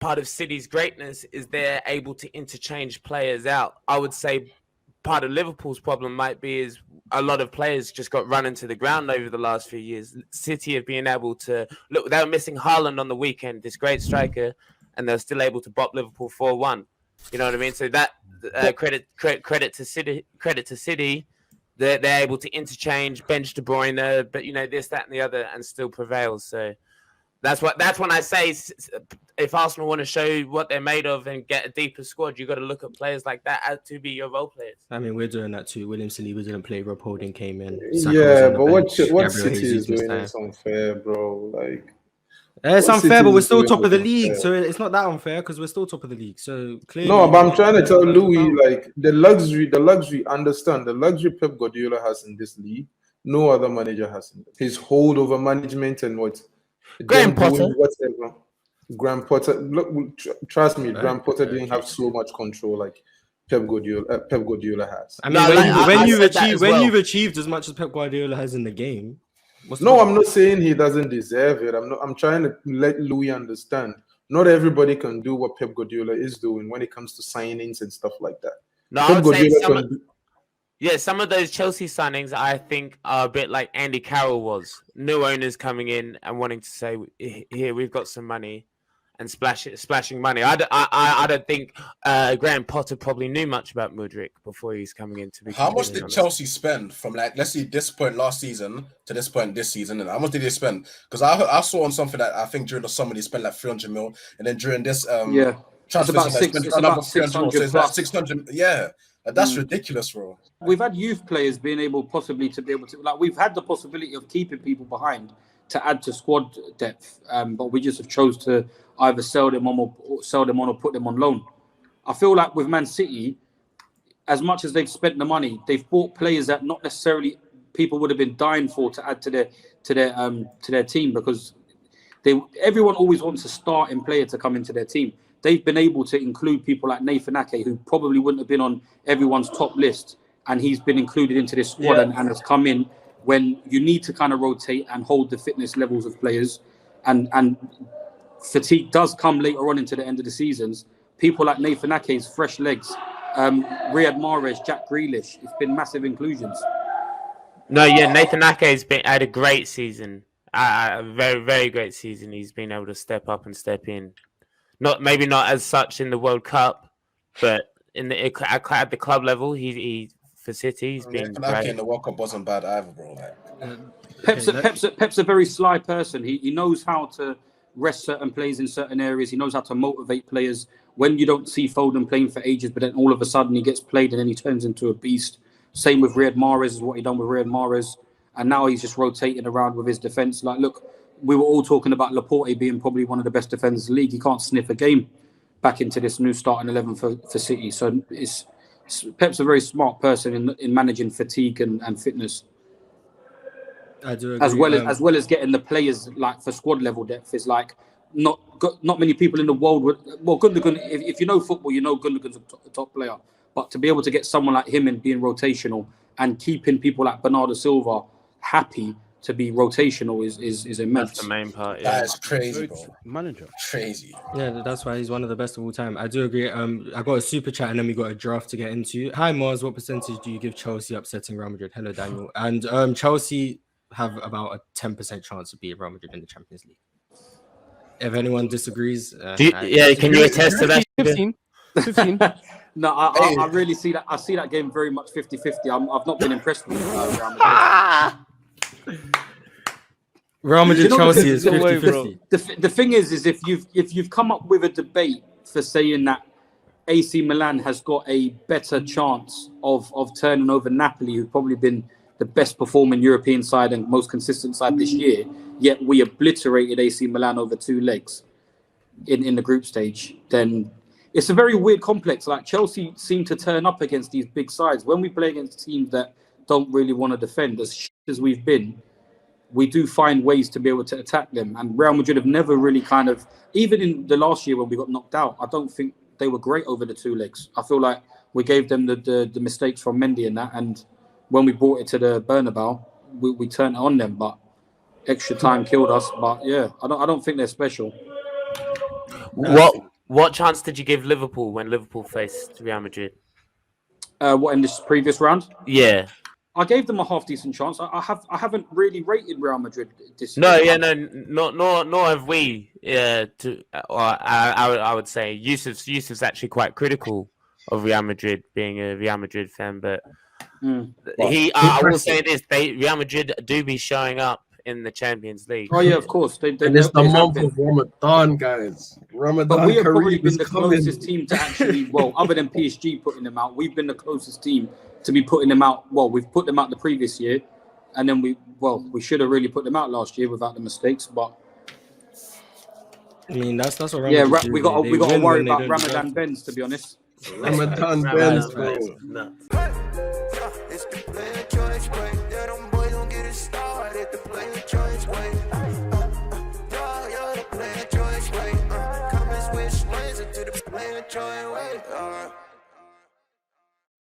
part of City's greatness is they're able to interchange players out. I would say part of Liverpool's problem might be is a lot of players just got run into the ground over the last few years. City have been able to look. They were missing Haaland on the weekend, this great striker, and they're still able to bop Liverpool 4-1. You know what I mean? So that credit to City. Credit to City. They're able to interchange, bench De Bruyne, but this, that, and the other, and still prevail. So that's when I say if Arsenal want to show what they're made of and get a deeper squad, you got to look at players like that to be your role players. I mean, we're doing that too. William Saliba didn't play. Rob Holding came in. Yeah, but what City is doing is unfair, bro. Like, it's unfair, but we're still top of the league, so it's not that unfair because we're still top of the league. So clearly, no, but I'm trying to tell Louis, like the luxury. Understand the luxury Pep Guardiola has in this league. No other manager has. His hold over management and what. Graham Potter. Whatever. Graham Potter. Look, trust me, Graham Potter didn't have so much control like Pep Guardiola has. I mean, when you've achieved as much as Pep Guardiola has in the game. I'm not saying he doesn't deserve it. I'm trying to let Louis understand. Not everybody can do what Pep Guardiola is doing when it comes to signings and stuff like that. No, I would say some of those Chelsea signings I think are a bit like Andy Carroll was. New owners coming in and wanting to say, "Here, we've got some money," and splashing money. I don't think Graham Potter probably knew much about Mudryk before he's coming in. To be how much did Chelsea spend from let's see this point last season to this point this season, and how much did they spend? Because I saw on something that I think during the summer they spent like 300 mil, and then during this transfer it's about 600 plus. 600, yeah. That's ridiculous, bro. We've had youth players being able to we've had the possibility of keeping people behind to add to squad depth, but we just have chose to either sell them on or put them on loan. I feel like with Man City, as much as they've spent the money, they've bought players that not necessarily people would have been dying for to add to their team, because everyone always wants a starting player to come into their team. They've been able to include people like Nathan Ake, who probably wouldn't have been on everyone's top list, and he's been included into this squad and has come in when you need to kind of rotate and hold the fitness levels of players, and fatigue does come later on into the end of the seasons. People like Nathan Ake's fresh legs, Riyad Mahrez, Jack Grealish, it's been massive inclusions. No, yeah, Nathan Ake's had a great season, a very, very great season. He's been able to step up and step in. Maybe not as such in the World Cup, but at the club level, he for City, he's been great. In the World Cup wasn't bad either, bro. Pep's a very sly person. He knows how to rest certain players in certain areas. He knows how to motivate players. When you don't see Foden playing for ages, but then all of a sudden he gets played and then he turns into a beast. Same with Riyad Mahrez, is what he done with Riyad Mahrez, and now he's just rotating around with his defense. Like, look. We were all talking about Laporte being probably one of the best defenders in the league. He can't sniff a game back into this new starting 11 for City. So Pep's a very smart person in managing fatigue and fitness. I do agree. As well as getting the players like for squad level depth is like not many people in the world would. Well, Gundogan, if you know football, you know Gundogan's a top player. But to be able to get someone like him and being rotational and keeping people like Bernardo Silva happy to be rotational is immense. That's the main part. Yeah. That is crazy, bro. Manager. Crazy. Yeah, that's why he's one of the best of all time. I do agree. I got a super chat and then we got a draft to get into. Hi, Mars. What percentage do you give Chelsea upsetting Real Madrid? Hello, Daniel. And Chelsea have about a 10% chance of beating Real Madrid in the Champions League. If anyone disagrees, can you attest to that? 15. No, I really see that. I see that game very much 50-50. I've not been impressed with Real Madrid. Real Madrid Chelsea is 50-50. The thing is if you've come up with a debate for saying that AC Milan has got a better chance of turning over Napoli, who've probably been the best performing European side and most consistent side this year, yet we obliterated AC Milan over 2 legs in the group stage, then it's a very weird complex. Like, Chelsea seem to turn up against these big sides. When we play against teams that don't really want to defend, as shit as we've been, we do find ways to be able to attack them. And Real Madrid have never really kind of, even in the last year when we got knocked out, I don't think they were great over the 2 legs. I feel like we gave them the mistakes from Mendy and that. And when we brought it to the Bernabeu, we turned it on them. But extra time killed us. But yeah, I don't think they're special. What chance did you give Liverpool when Liverpool faced Real Madrid? What, in this previous round? Yeah. I gave them a half decent chance. I haven't really rated Real Madrid this No, year. nor have we. I would say Yusuf's actually quite critical of Real Madrid, being a Real Madrid fan, but I will say this: Real Madrid do be showing up in the Champions League. Oh yeah, of course. And it's the month of Ramadan, guys. Ramadan. But we have probably Kareem been is the coming. closest team to actually, well, other than PSG putting them out, we've been the closest team to be putting them out. Well, we've put them out the previous year, and then we should have really put them out last year without the mistakes. But I mean, that's what Real yeah, Madrid do, we got they to win worry when they about don't Ramadan deserve. Benz, to be honest. Ramadan Benz, bro. It's the player choice way. Yeah, them boys don't get it started. The player choice way. Yeah, the player choice way. Come and switch lanes into the player choice way.